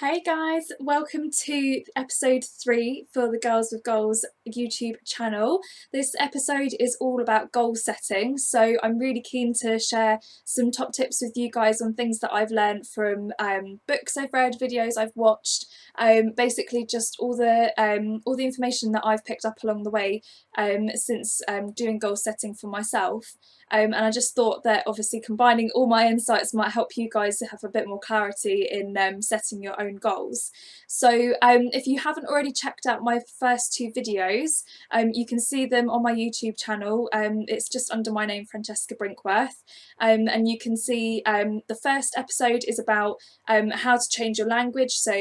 Hey guys, welcome to episode 3 for the Girls with Goals YouTube channel. This episode is all about goal setting, so I'm really keen to share some top tips with you guys on things that I've learned from books I've read, videos I've watched, basically just all the information that I've picked up along the way since doing goal setting for myself. And I just thought that obviously combining all my insights might help you guys to have a bit more clarity in setting your own goals. So if you haven't already checked out my first 2 videos, you can see them on my YouTube channel. It's just under my name, Francesca Brinkworth, and you can see the first episode is about how to change your language, so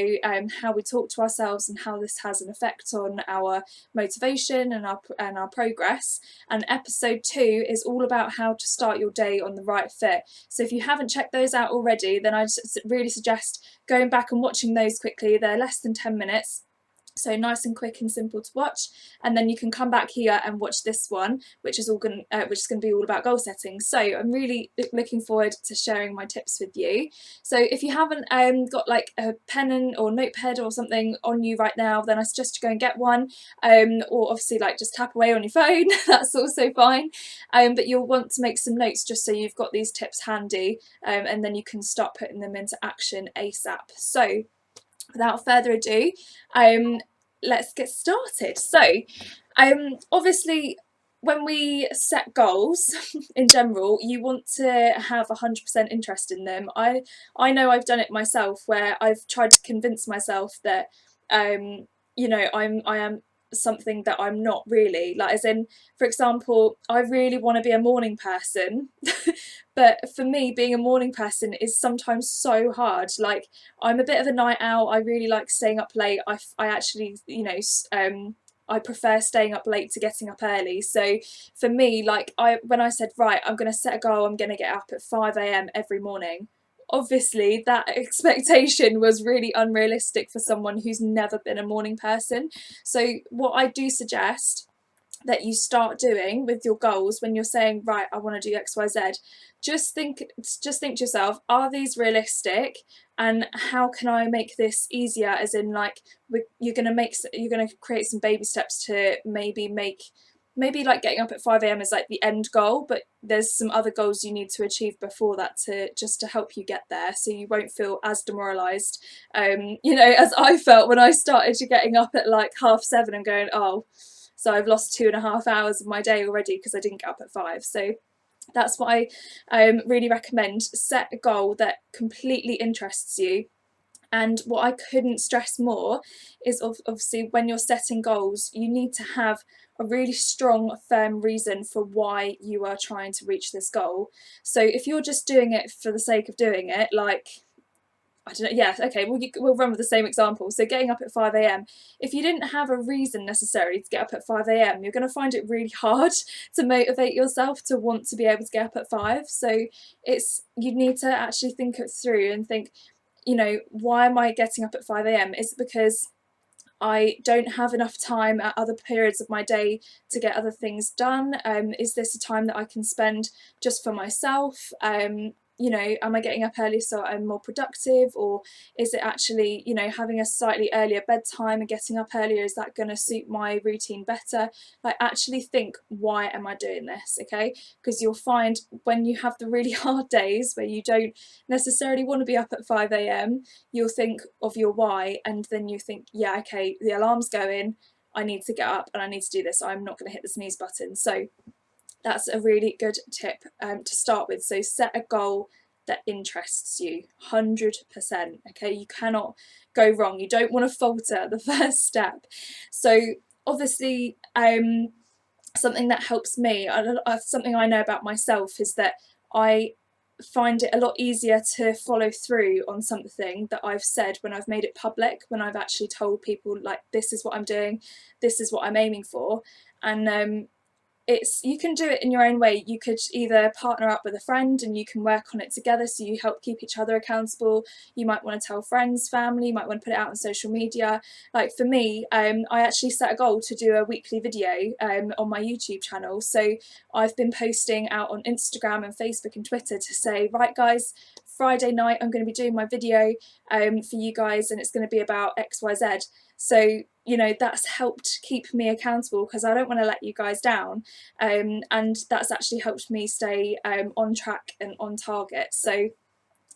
how we talk to ourselves and how this has an effect on our motivation and our progress. And episode 2 is all about how to start your day on the right foot. So if you haven't checked those out already, then I really suggest going back and watching those quickly. They're less than 10 minutes. So nice and quick and simple to watch, and then you can come back here and watch this one, which is going to be all about goal setting. So I'm really looking forward to sharing my tips with you. So if you haven't got like a pen or notepad or something on you right now, then I suggest you go and get one, or obviously like just tap away on your phone. That's also fine, but you'll want to make some notes just so you've got these tips handy, and then you can start putting them into action ASAP. So without further ado, let's get started. So obviously when we set goals in general, you want to have 100% interest in them. I know I've done it myself, where I've tried to convince myself that you know, I am something that I'm not really. Like, as in, for example, I really want to be a morning person but for me, being a morning person is sometimes so hard. Like, I'm a bit of a night owl. I really like staying up late. I actually, you know, I prefer staying up late to getting up early. So for me, like, when I said, right, I'm going to set a goal, I'm going to get up at 5 a.m. every morning, obviously that expectation was really unrealistic for someone who's never been a morning person. So what I do suggest that you start doing with your goals when you're saying, right, I want to do XYZ, just think to yourself, are these realistic, and how can I make this easier? As in, like, you're going to create some baby steps to maybe like getting up at 5 a.m. is like the end goal, but there's some other goals you need to achieve before that to help you get there, so you won't feel as demoralized, you know, as I felt when I started getting up at like 7:30 and going, oh, so I've lost 2.5 hours of my day already because I didn't get up at 5. So that's what I really recommend. Set a goal that completely interests you. And what I couldn't stress more is obviously when you're setting goals, you need to have a really strong, firm reason for why you are trying to reach this goal. So if you're just doing it for the sake of doing it, like, I don't know, yeah, okay, we'll run with the same example. So getting up at 5 a.m. If you didn't have a reason necessarily to get up at 5 a.m, you're going to find it really hard to motivate yourself to want to be able to get up at 5. So you need to actually think it through and think, you know, why am I getting up at 5 a.m? Is it because I don't have enough time at other periods of my day to get other things done? Is this a time that I can spend just for myself? You know, am I getting up early so I'm more productive, or is it actually, you know, having a slightly earlier bedtime and getting up earlier, is that going to suit my routine better? Like, actually think, why am I doing this? Okay, because you'll find when you have the really hard days where you don't necessarily want to be up at 5 a.m, you'll think of your why, and then you think, yeah, okay, the alarm's going, I need to get up and I need to do this, I'm not going to hit the snooze button. So that's a really good tip to start with. So set a goal that interests you 100%. Okay, you cannot go wrong. You don't want to falter at the first step. So obviously something that helps me, something I know about myself, is that I find it a lot easier to follow through on something that I've said when I've made it public, when I've actually told people, like, this is what I'm doing, this is what I'm aiming for. And you can do it in your own way. You could either partner up with a friend and you can work on it together, so you help keep each other accountable. You might want to tell friends, family, you might want to put it out on social media. Like for me, I actually set a goal to do a weekly video on my YouTube channel. So I've been posting out on Instagram and Facebook and Twitter to say, right guys, Friday night I'm going to be doing my video for you guys, and it's going to be about XYZ. So, you know, that's helped keep me accountable because I don't want to let you guys down, and that's actually helped me stay on track and on target. So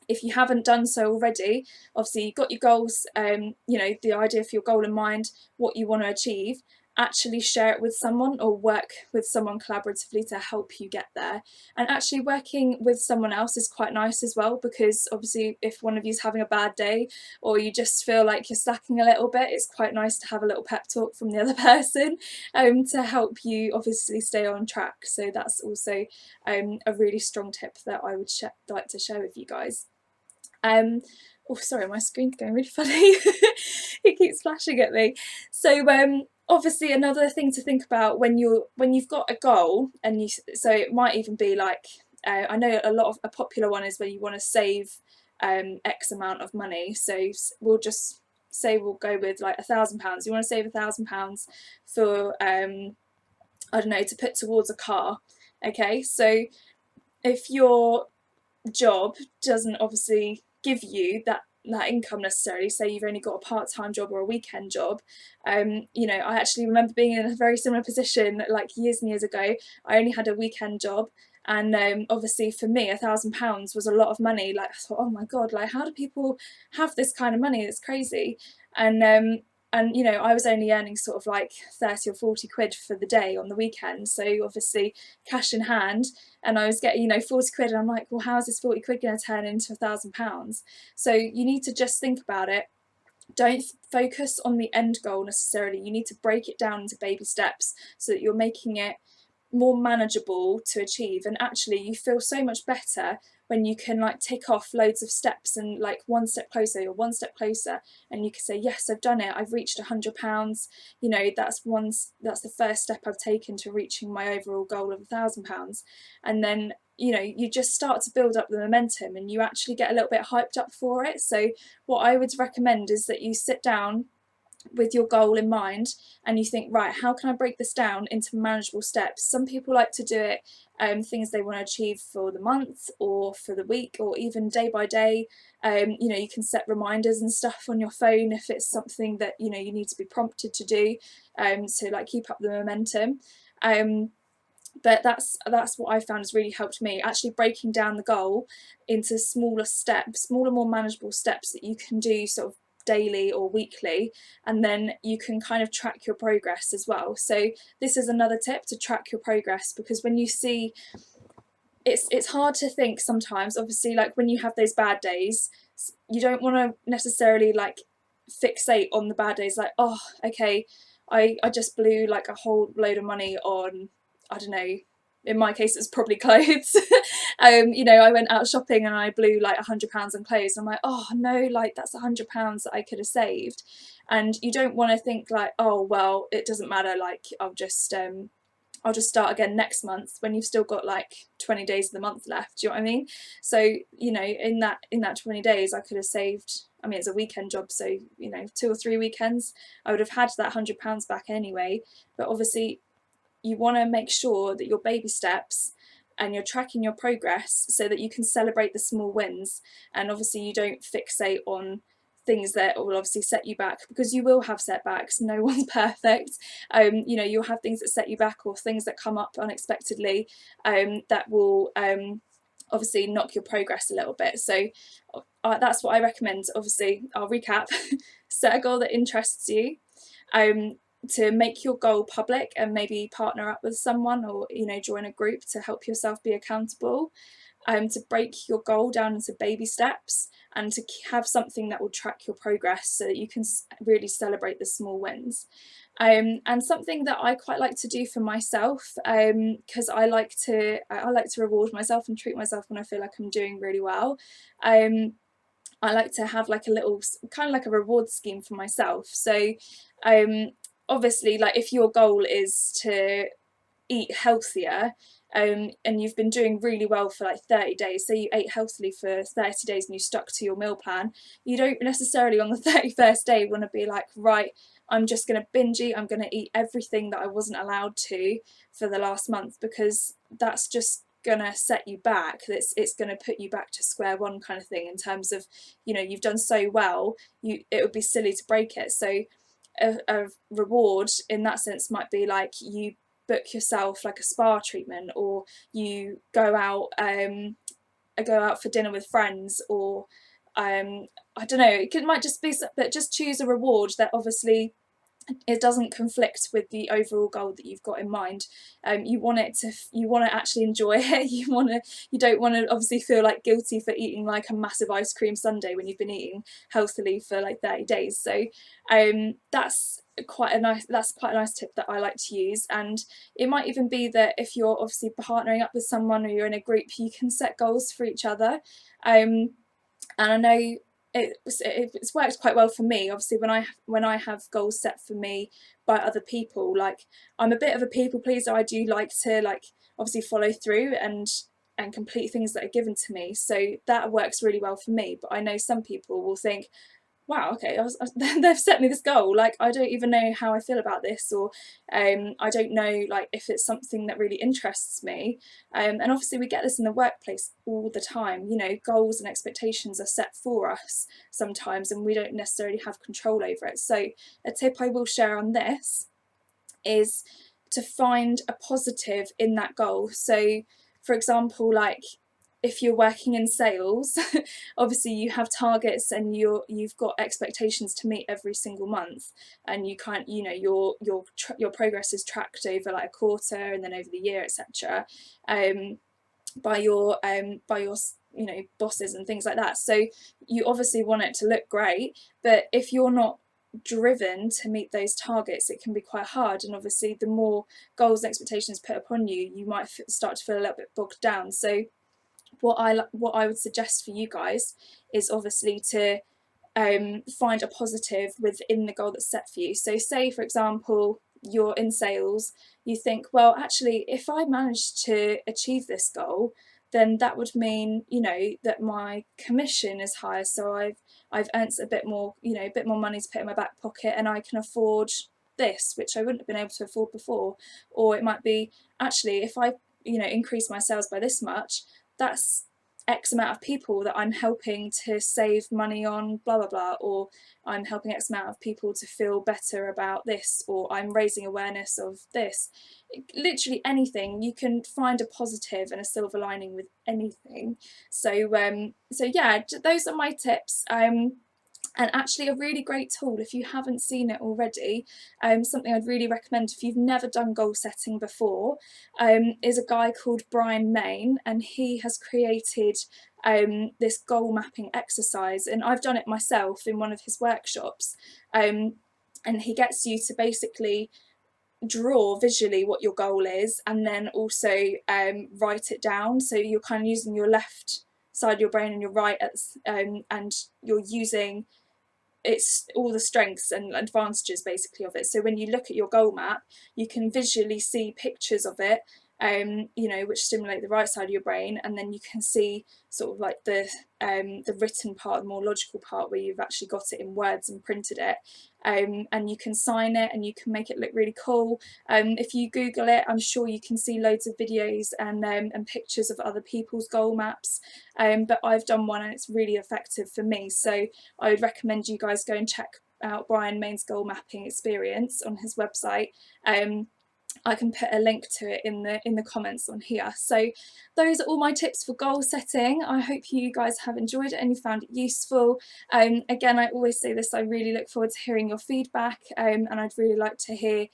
if you haven't done so already, obviously you've got your goals, you know, the idea for your goal in mind, what you want to achieve, actually share it with someone or work with someone collaboratively to help you get there. And actually working with someone else is quite nice as well, because obviously if one of you's having a bad day or you just feel like you're slacking a little bit, it's quite nice to have a little pep talk from the other person to help you obviously stay on track. So that's also a really strong tip that I would like to share with you guys. Oh, sorry, my screen's going really funny. It keeps flashing at me. So obviously another thing to think about when you've got a goal, and so it might even be like, I know a popular one is where you want to save X amount of money. So we'll just say we'll go with like £1,000. You want to save £1,000 for I don't know, to put towards a car. Okay, so if your job doesn't obviously give you that income necessarily, say you've only got a part-time job or a weekend job, you know, I actually remember being in a very similar position like years and years ago. I only had a weekend job, and obviously for me £1,000 was a lot of money. Like I thought, oh my god, like how do people have this kind of money? It's crazy. And you know, I was only earning sort of like 30 or 40 quid for the day on the weekend, so obviously cash in hand, and I was getting, you know, 40 quid, and I'm like, well, how is this 40 quid going to turn into £1,000? So you need to just think about it. Don't focus on the end goal necessarily. You need to break it down into baby steps so that you're making it more manageable to achieve, and actually you feel so much better when you can like tick off loads of steps and like one step closer, you're one step closer, and you can say, yes, I've done it, I've reached £100, you know, that's the first step I've taken to reaching my overall goal of £1,000. And then, you know, you just start to build up the momentum and you actually get a little bit hyped up for it. So what I would recommend is that you sit down with your goal in mind and you think, right, how can I break this down into manageable steps? Some people like to do it things they want to achieve for the month or for the week or even day by day. You know, you can set reminders and stuff on your phone if it's something that, you know, you need to be prompted to do, to like keep up the momentum. But that's what I found has really helped me, actually breaking down the goal into smaller steps, smaller, more manageable steps that you can do sort of daily or weekly, and then you can kind of track your progress as well. So this is another tip, to track your progress, because when you see, it's hard to think sometimes, obviously, like when you have those bad days, you don't want to necessarily like fixate on the bad days, like, oh, okay, I just blew like a whole load of money on, I don't know, in my case it's probably clothes. You know, I went out shopping and I blew like £100 on clothes. I'm like, oh no, like that's £100 that I could have saved. And you don't want to think like, oh well, it doesn't matter, like I'll just start again next month, when you've still got like 20 days of the month left. Do you know what I mean? So, you know, in that 20 days I could have saved, I mean, it's a weekend job, so, you know, 2 or 3 weekends I would have had that £100 back anyway. But obviously you want to make sure that your baby steps and you're tracking your progress so that you can celebrate the small wins, and obviously you don't fixate on things that will obviously set you back, because you will have setbacks, no one's perfect. You know, you'll have things that set you back or things that come up unexpectedly, that will obviously knock your progress a little bit. So that's what I recommend. Obviously, I'll recap. Set a goal that interests you, to make your goal public and maybe partner up with someone, or, you know, join a group to help yourself be accountable, to break your goal down into baby steps, and to have something that will track your progress so that you can really celebrate the small wins. And something that I quite like to do for myself, because I like to reward myself and treat myself when I feel like I'm doing really well. I like to have like a little kind of like a reward scheme for myself. So obviously, like if your goal is to eat healthier, and you've been doing really well for like 30 days, so you ate healthily for 30 days and you stuck to your meal plan, you don't necessarily on the 31st day want to be like, right, I'm just going to binge eat, I'm going to eat everything that I wasn't allowed to for the last month, because that's just gonna set you back, it's gonna put you back to square one kind of thing, in terms of, you know, you've done so well, it would be silly to break it. So a reward in that sense might be like you book yourself like a spa treatment, or you go out for dinner with friends, or I don't know, might just be, but just choose a reward that obviously it doesn't conflict with the overall goal that you've got in mind. You want to actually enjoy it. You don't want to obviously feel like guilty for eating like a massive ice cream sundae when you've been eating healthily for like 30 days. So that's quite a nice tip that I like to use. And it might even be that if you're obviously partnering up with someone, or you're in a group, you can set goals for each other. And I know it's worked quite well for me. Obviously, when I have goals set for me by other people, like, I'm a bit of a people pleaser. I do like to, like, obviously follow through and complete things that are given to me, so that works really well for me. But I know some people will think, wow, okay, they've set me this goal, like, I don't even know how I feel about this, or I don't know, like, if it's something that really interests me. And obviously we get this in the workplace all the time, you know, goals and expectations are set for us sometimes, and we don't necessarily have control over it. So a tip I will share on this is to find a positive in that goal. So for example, like, if you're working in sales, obviously you have targets and you've got expectations to meet every single month, and you can't, you know, your progress is tracked over like a quarter and then over the year, etc. By your you know, bosses and things like that. So you obviously want it to look great, but if you're not driven to meet those targets, it can be quite hard. And obviously the more goals and expectations put upon you, you might start to feel a little bit bogged down. So what I would suggest for you guys is obviously to find a positive within the goal that's set for you. So say for example you're in sales, you think, well, actually if I manage to achieve this goal, then that would mean, you know, that my commission is higher, so I've earned a bit more, you know, a bit more money to put in my back pocket, and I can afford this, which I wouldn't have been able to afford before. Or it might be, actually if I, you know, increase my sales by this much, that's X amount of people that I'm helping to save money on blah blah blah, or I'm helping X amount of people to feel better about this, or I'm raising awareness of this. Literally anything. You can find a positive and a silver lining with anything. So so yeah, those are my tips. And actually a really great tool, if you haven't seen it already, something I'd really recommend if you've never done goal setting before, is a guy called Brian Main, and he has created this goal mapping exercise, and I've done it myself in one of his workshops. And he gets you to basically draw visually what your goal is, and then also write it down. So you're kind of using your left side of your brain and your right, and you're using it's all the strengths and advantages basically of it. So when you look at your goal map, you can visually see pictures of it, you know, which stimulate the right side of your brain, and then you can see sort of like the written part, the more logical part, where you've actually got it in words and printed it, and you can sign it and you can make it look really cool. If you Google it, I'm sure you can see loads of videos and pictures of other people's goal maps, but I've done one and it's really effective for me. So I would recommend you guys go and check out Brian Main's goal mapping experience on his website. I can put a link to it in the comments on here. So those are all my tips for goal setting. I hope you guys have enjoyed it and you found it useful. Again, I always say this, I really look forward to hearing your feedback, and I'd really like to hear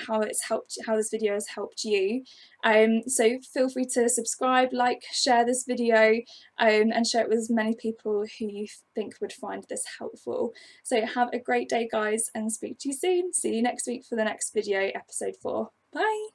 how this video has helped you. So feel free to subscribe, like, share this video, and share it with as many people who you think would find this helpful. So have a great day guys, and speak to you soon. See you next week for the next video, episode 4. Bye!